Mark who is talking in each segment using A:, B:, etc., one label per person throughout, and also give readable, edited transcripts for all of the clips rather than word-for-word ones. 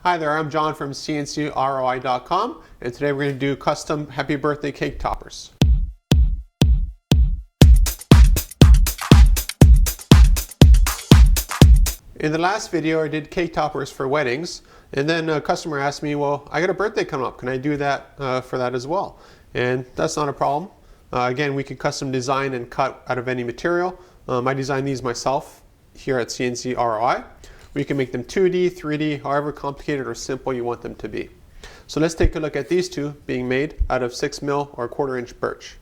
A: Hi there, I'm John from CNCROI.com, and today we're going to do custom happy birthday cake toppers. In the last video I did cake toppers for weddings, and then a customer asked me, well, I got a birthday coming up, can I do that for that as well? And that's not a problem. Again, we can custom design and cut out of any material. I designed these myself here at CNC ROI. We can make them 2D, 3D, however complicated or simple you want them to be. So let's take a look at these two being made out of 6mm or 1/4 inch birch.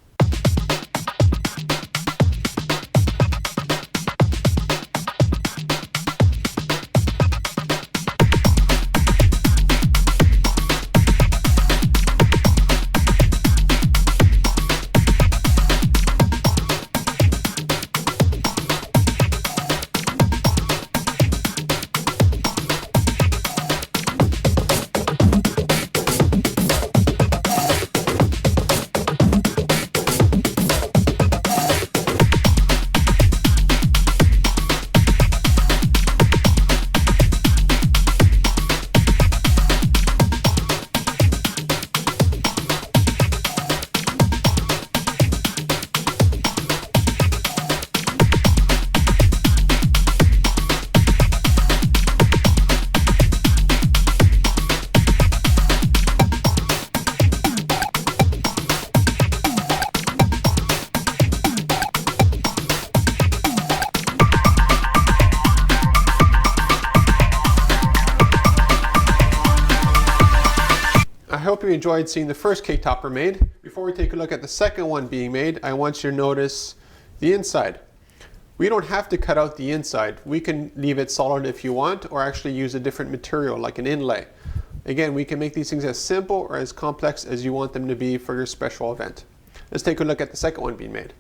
A: I hope you enjoyed seeing the first cake topper made. Before we take a look at the second one being made, I want you to notice the inside. We don't have to cut out the inside. We can leave it solid if you want, or actually use a different material like an inlay. Again, we can make these things as simple or as complex as you want them to be for your special event. Let's take a look at the second one being made.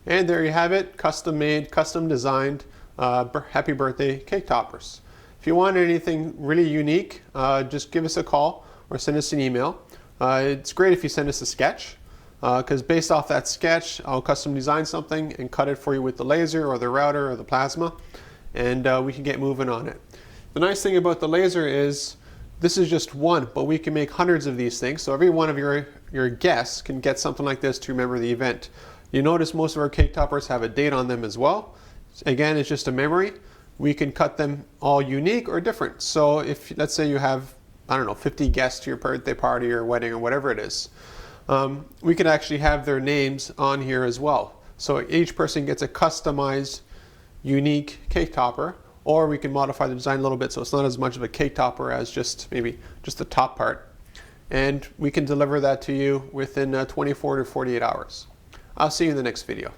A: And there you have it, custom made, custom designed happy birthday cake toppers. If you want anything really unique, just give us a call or send us an email. It's great if you send us a sketch, because based off that sketch, I'll custom design something and cut it for you with the laser or the router or the plasma, and we can get moving on it. The nice thing about the laser is this is just one, but we can make hundreds of these things, so every one of your guests can get something like this to remember the event. You notice most of our cake toppers have a date on them as well. Again, it's just a memory. We can cut them all unique or different. So if, let's say you have, I don't know, 50 guests to your birthday party or wedding or whatever it is, we can actually have their names on here as well. So each person gets a customized, unique cake topper, or we can modify the design a little bit so it's not as much of a cake topper as just maybe just the top part. And we can deliver that to you within 24 to 48 hours. I'll see you in the next video.